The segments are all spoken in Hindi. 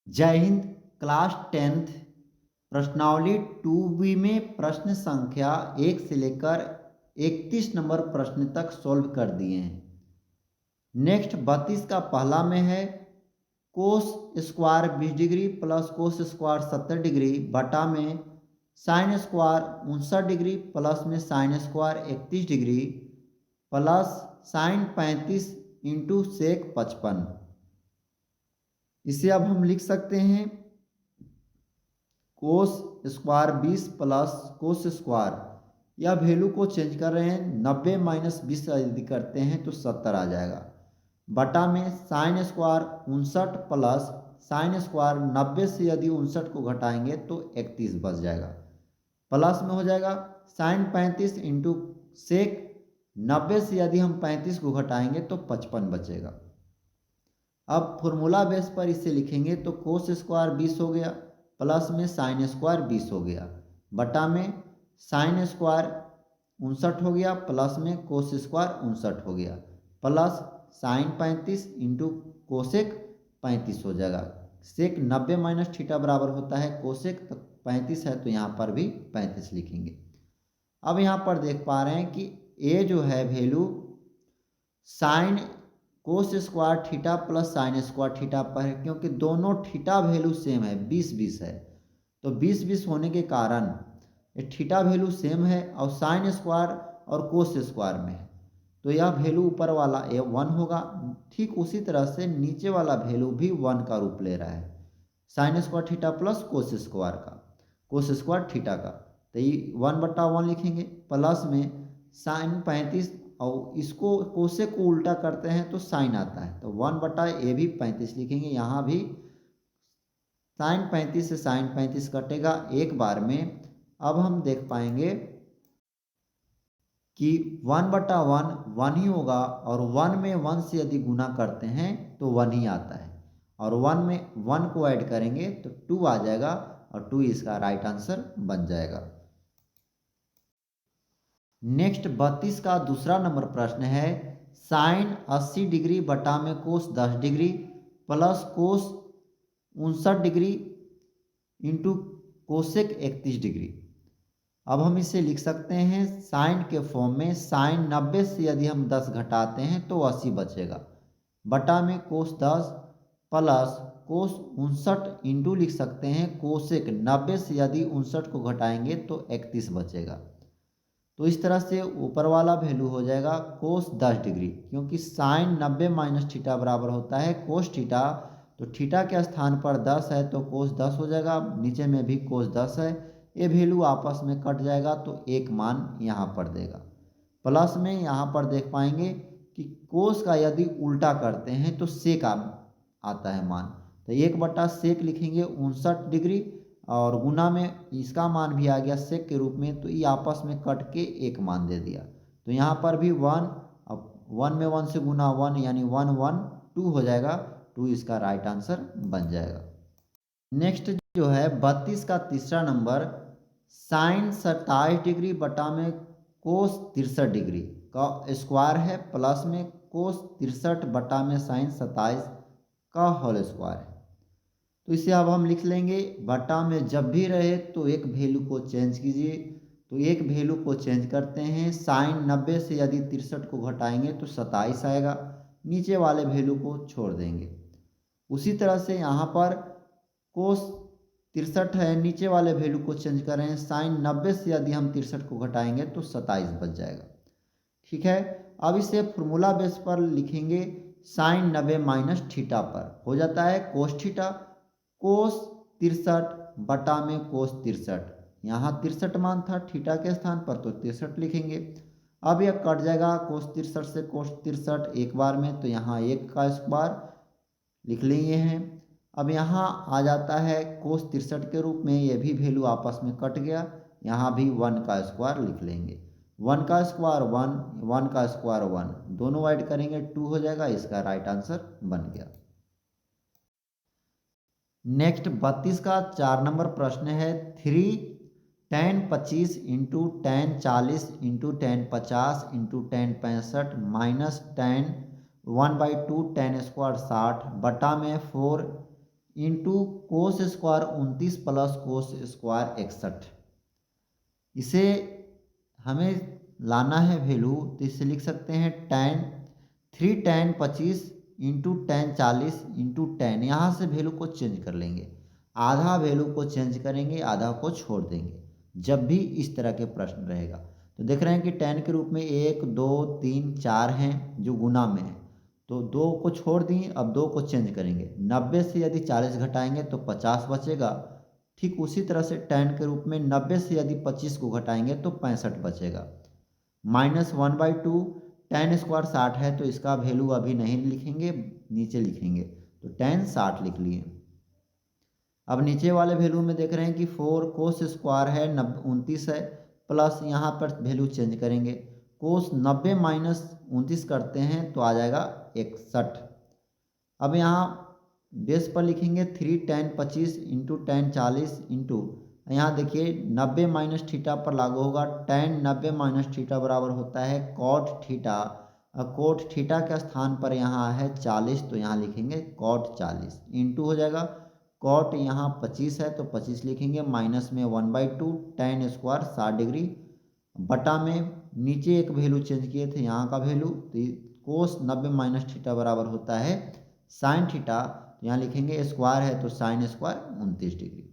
जय हिंद। क्लास 10th प्रश्नावली 2B में प्रश्न संख्या 1 से लेकर 31 नंबर प्रश्न तक सॉल्व कर दिए हैं। नेक्स्ट 32 का पहला में है cos square 20 degree plus cos square 70 degree बटा में साइन स्क्वायर 59 डिग्री प्लस में sine square 31 degree plus sine 35 into sec 55। इसे अब हम लिख सकते हैं cos square 20 plus cos square, या वैल्यू को चेंज कर रहे हैं 90 माइनस 20 यदि करते हैं तो 70 आ जाएगा बटा में sine square 59 plus sine square 90 से यदि 59 को घटाएंगे तो 31 बच जाएगा। प्लस में हो जाएगा साइन 35 इंटू सेक 90 से यदि हम 35 को घटाएंगे तो 55 बचेगा। अब फॉर्मूला बेस पर इसे लिखेंगे तो कोस स्क्वायर 20 हो गया प्लस में साइन स्क्वायर 20 हो गया बटा में साइन स्क्वायर 59 हो गया प्लस में कोस स्क्वायर 59 हो गया प्लस साइन 35 इंटू कोसेक 35 हो जाएगा। सेक 90 माइनस थीटा बराबर होता है कोसेक, तो 35 है तो यहाँ पर भी 35 लिखेंगे। अब यहाँ पर देख पा रहे हैं कि ए जो है value sine cos square theta plus sine square theta पर है, क्योंकि दोनों थीटा वैल्यू सेम है 20-20 है, तो 20-20 होने के कारण ये थीटा वैल्यू सेम है और साइन स्क्वायर और कोस स्क्वायर में है, तो यह वैल्यू ऊपर वाला ए 1 होगा। ठीक उसी तरह से नीचे वाला वैल्यू भी 1 का रूप ले रहा है, sine square theta plus cos square का, कोस स्क्वायर थीटा का, तो ये 1/1 लिखेंगे प्लस में साइन 35 और इसको कोसे को उल्टा करते हैं तो साइन आता है, तो 1/ए भी 35 लिखेंगे। यहाँ भी साइन 35 से साइन 35 कटेगा एक बार में। अब हम देख पाएंगे कि 1/1 1 ही होगा और 1 में 1 से यदि गुना करते हैं तो 1 ही आता है, और 1 में 1 को ऐड करेंगे तो 2 आ जाएगा और 2 इसका राइट आंसर बन जाएगा। नेक्स्ट 32 का दूसरा नंबर प्रश्न है साइन 80 डिग्री बटा में कोस 10 डिग्री प्लस कोस 59 डिग्री इंटू कोसेक 31 डिग्री। अब हम इसे लिख सकते हैं साइन के फॉर्म में, साइन 90 से यदि हम 10 घटाते हैं तो 80 बचेगा बटा में कोस 10 प्लस कोस 59 इंटू लिख सकते हैं कोसेक 90 से यदि 59 को घटाएंगे तो 31 बचेगा। तो इस तरह से ऊपर वाला वैल्यू हो जाएगा कोस 10 डिग्री, क्योंकि साइन 90 माइनस थीटा बराबर होता है कोस थीटा, तो थीटा के स्थान पर 10 है तो कोस 10 हो जाएगा, नीचे में भी कोस 10 है, ये वैल्यू आपस में कट जाएगा तो एक मान यहाँ पर देगा। प्लस में यहाँ पर देख पाएंगे कि कोस का यदि उल्टा करते हैं तो सेक आता है मान, तो 1/सेक लिखेंगे 59 डिग्री और गुना में इसका मान भी आ गया सेक के रूप में, तो ये आपस में कट के एक मान दे दिया, तो यहाँ पर भी 1, अब 1 में 1 से गुना 1 यानी 1 1 2 हो जाएगा, 2 इसका राइट आंसर बन जाएगा। नेक्स्ट जो है 32 का तीसरा नंबर साइन 27 डिग्री बटा में कोस 63 डिग्री का स्क्वायर है प्लस में कोस 63 बटा में साइन 27 का होल स्क्वायर है। तो इसे अब हम लिख लेंगे बटा में जब भी रहे तो एक वैल्यू को चेंज कीजिए, तो एक वैल्यू को चेंज करते हैं, साइन 90 से यदि 63 को घटाएंगे तो 27 आएगा, नीचे वाले वैल्यू को छोड़ देंगे। उसी तरह से यहाँ पर कोस 63 है, नीचे वाले वैल्यू को चेंज कर रहे हैं, साइन 90 से यदि हम 63 को घटाएंगे तो 27 बच जाएगा। ठीक है, अब इसे फॉर्मूला बेस पर लिखेंगे, साइन 90 माइनस थीटा पर हो जाता है कोस थीटा, कोस 63 बटा में कोस 63, यहाँ 63 मान था थीटा के स्थान पर तो 63 लिखेंगे। अब यह कट जाएगा कोस 63 से कोस 63 एक बार में, तो यहाँ 1 का स्क्वायर लिख लिए हैं। अब यहाँ आ जाता है कोस 63 के रूप में, ये भी वैल्यू आपस में कट गया, यहाँ भी 1 का स्क्वायर लिख लेंगे, 1 का स्क्वायर 1, 1 का स्क्वायर 1, दोनों ऐड करेंगे 2 हो जाएगा, इसका राइट आंसर बन गया। नेक्स्ट 32 का 4 नंबर प्रश्न है 3 tan 25 into tan 40 into tan 50 into tan 65 minus tan 1/2 tan square 60 बटा में 4 into cos square 29 plus cos square 61। इसे हमें लाना है वैल्यू, तो इसे लिख सकते हैं ten 3 tan 25 into ten 40 into ten. यहाँ से वैल्यू को चेंज कर लेंगे, आधा वैल्यू को चेंज करेंगे, आधा को छोड़ देंगे जब भी इस तरह के प्रश्न रहेगा। तो देख रहे हैं कि टेन के रूप में 1 2 3 4 हैं जो गुना में है, तो 2 को छोड़ दिए, अब 2 को चेंज करेंगे। 90 से यदि 40 घटाएंगे तो 50 बचेगा। ठीक उसी तरह से टेन के रूप में 90 से यदि 25 को घटाएंगे तो 65 बचेगा। -1/2 टेन स्क्वायर 60 है, तो इसका वैल्यू अभी नहीं लिखेंगे, नीचे लिखेंगे। तो टेन 60 लिख लिए। अब नीचे वाले वैल्यू में देख रहे हैं कि 4 कोस स्क्वायर है 29 है, प्लस यहाँ पर वैल्यू चेंज करेंगे। कोस 90 माइनस 29 करते हैं तो आ जाएगा 61। अब यहाँ बेस पर लिखेंगे 3 tan 25 इंटू टेन 40 इंटू, यहाँ देखिए 90 माइनस थीटा पर लागू होगा। tan 90 माइनस थीटा बराबर होता है cot थीटा। कोट थीटा के स्थान पर यहाँ है 40, तो यहाँ लिखेंगे cot 40 इंटू हो जाएगा कॉट यहाँ 25 है तो 25 लिखेंगे, माइनस में 1/2 टेन स्क्वायर 60 डिग्री, बटा में नीचे एक वैल्यू चेंज किए थे यहाँ का वैल्यू, तो कोस 90 माइनस थीटा बराबर होता है साइन थीटा। तो यहाँ लिखेंगे स्क्वायर है तो साइन स्क्वायर 29 डिग्री।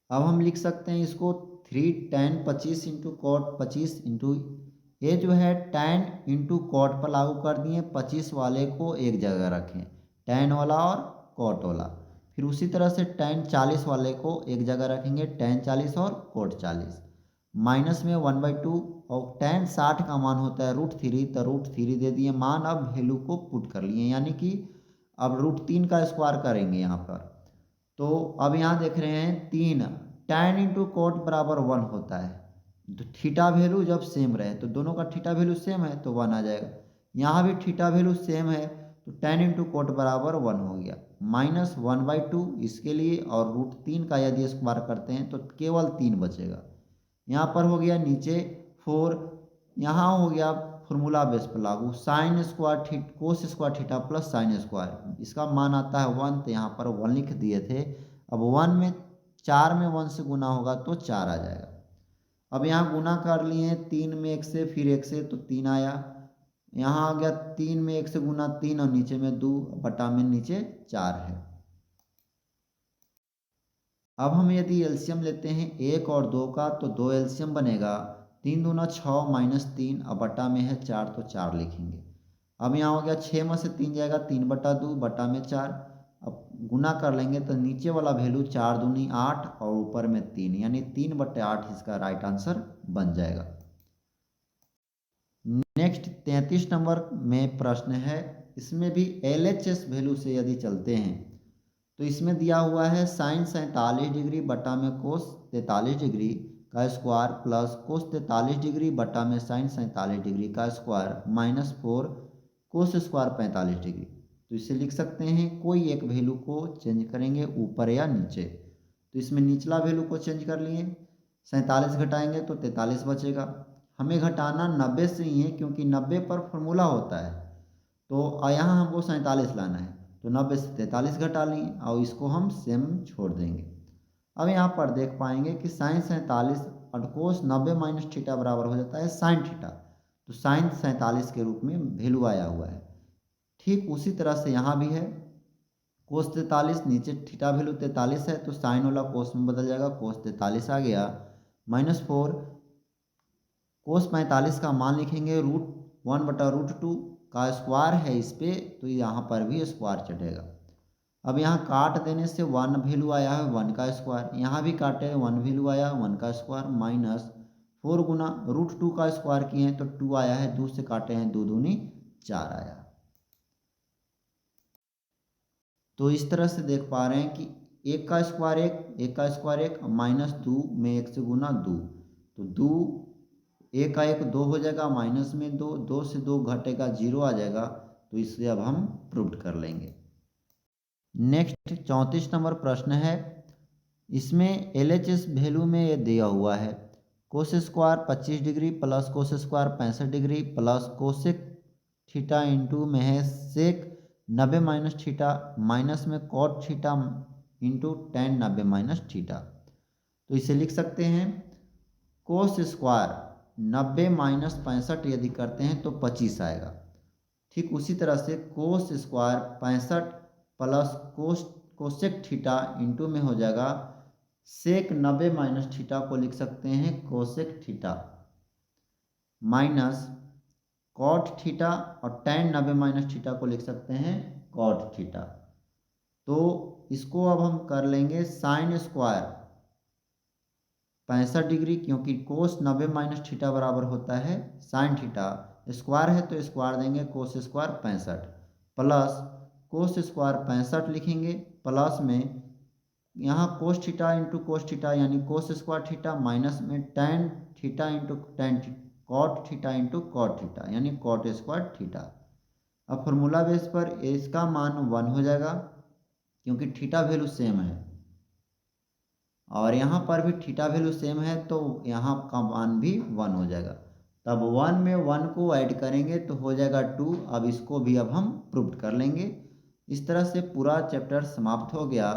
अब हम लिख सकते हैं इसको 3 tan 25 इंटू कॉट 25 इंटू, ये जो है tan इंटू कॉट पर लागू कर दिए, 25 वाले को एक जगह रखें, tan वाला और कॉट वाला। फिर उसी तरह से tan 40 वाले को एक जगह रखेंगे, tan 40 और कॉट 40, माइनस में 1/2, और tan 60 का मान होता है √3, तो √3 दे दिए मान। अब वैल्यू को पुट कर लिए, यानी कि अब √3 का स्क्वायर करेंगे यहाँ पर। तो अब यहाँ देख रहे हैं 3 tan इंटू कॉट बराबर 1 होता है, तो थीटा वैल्यू जब सेम रहे तो दोनों का थीटा वैल्यू सेम है तो 1 आ जाएगा। यहाँ भी थीटा वैल्यू सेम है तो tan इंटू कॉट बराबर 1 हो गया, माइनस 1/2 इसके लिए, और √3 का यदि स्क्वायर करते हैं तो केवल 3 बचेगा। यहाँ पर हो गया नीचे 4, यहाँ हो गया फॉर्मूला बेस पर लागू, साइन स्क्वायर कोस square theta plus sine square, इसका मान आता है 1, तो यहाँ पर 1 लिख दिए थे। अब 1 में 4 में 1 से गुना होगा तो 4 आ जाएगा। अब यहाँ गुना कर लिए 3 में 1 से फिर 1 से तो 3 आया, यहाँ आ गया 3 में 1 से गुना 3 और नीचे में 2, बटा में नीचे 4 है। अब हम यदि एलसीएम लेते हैं 1 और 2 का तो 2 एलसीएम बनेगा, 3 दूना 6 माइनस 3, अब बटा में है 4 तो 4 लिखेंगे। अब यहाँ हो गया 6 में से 3 जाएगा 3/2 बटा में 4, अब गुना कर लेंगे तो नीचे वाला वैल्यू 4 दूनी 8 और ऊपर में 3, यानी 3/8 इसका राइट आंसर बन जाएगा। नेक्स्ट 33 नंबर में प्रश्न है, इसमें भी LHS वैल्यू से यदि चलते हैं तो इसमें दिया हुआ है साइन 47 डिग्री बटा में कोस 43 डिग्री का स्क्वायर प्लस कोस 43 डिग्री बटा में साइन 47 डिग्री का स्क्वायर -4 कोस स्क्वायर 45 डिग्री। तो इसे लिख सकते हैं कोई एक वैल्यू को चेंज करेंगे ऊपर या नीचे, तो इसमें निचला वैल्यू को चेंज कर लिए, 47 घटाएंगे तो 43 बचेगा। हमें घटाना 90 से ही है क्योंकि 90 पर फॉर्मूला होता है, तो यहाँ हमको 47 लाना है, तो 90 से 43 घटा लिए और इसको हम सेम छोड़ देंगे। अब यहाँ पर देख पाएंगे कि साइन 47 और कोस 90 माइनस थीटा बराबर हो जाता है साइन थीटा, तो साइन 47 के रूप में वैल्यू आया हुआ है। ठीक उसी तरह से यहाँ भी है, कोस 43 नीचे थीटा वैल्यू 43 है तो साइन वाला कोस में बदल जाएगा, कोस 43 आ गया, -4 कोस 45 का मान लिखेंगे √1/√2 का स्क्वायर है इस पर, तो यहाँ पर भी स्क्वायर चढ़ेगा। अब यहाँ काट देने से 1 वैल्यू आया है 1 का स्क्वायर, यहाँ भी काटे 1 वैल्यू आया 1 का स्क्वायर, -4 गुना √2 का स्क्वायर किए हैं तो 2 आया है, 2 से काटे हैं 2 दूनी 4 आया। तो इस तरह से देख पा रहे हैं कि 1 का स्क्वायर 1, 1 का स्क्वायर 1, -2 में 1 से गुना 2, तो 2 1 का 1 2 हो जाएगा, माइनस में 2, 2 से 2 घटेगा 0 आ जाएगा, तो इसे अब हम प्रूव कर लेंगे। नेक्स्ट 34 नंबर प्रश्न है, इसमें LHS वैल्यू में ये दिया हुआ है cos square 25 degree plus cos square 65 degree plus cosec theta into में है सेक 90 माइनस थीटा माइनस में cot theta into tan 90 minus theta. तो इसे लिख सकते हैं कोस स्क्वायर 90 माइनस 65 यदि करते हैं तो 25 आएगा। ठीक उसी तरह से कोस square 65 plus cosec theta into में हो जाएगा सेक 90 माइनस थीटा को लिख सकते हैं cosec theta minus cot theta और टेन 90 माइनस थीटा को लिख सकते हैं कॉट थीटा। तो इसको अब हम कर लेंगे साइन स्क्वायर 65 डिग्री, क्योंकि कोस 90 माइनस थीटा बराबर होता है साइन थीटा, स्क्वायर है तो स्क्वायर देंगे cos square 65 plus cos square 65 लिखेंगे प्लस में यहाँ cos theta into cos theta यानी कोस स्क्वायर थीटा माइनस में tan theta into tan cot theta into cot theta यानी कॉट स्क्वायर थीटा। अब फॉर्मूला बेस पर इसका मान 1 हो जाएगा क्योंकि थीटा वैल्यू सेम है और यहाँ पर भी थीटा वैल्यू सेम है तो यहाँ का मान भी 1 हो जाएगा। तब 1 में 1 को ऐड करेंगे तो हो जाएगा 2। अब इसको भी अब हम प्रूव कर लेंगे। इस तरह से पूरा चैप्टर समाप्त हो गया।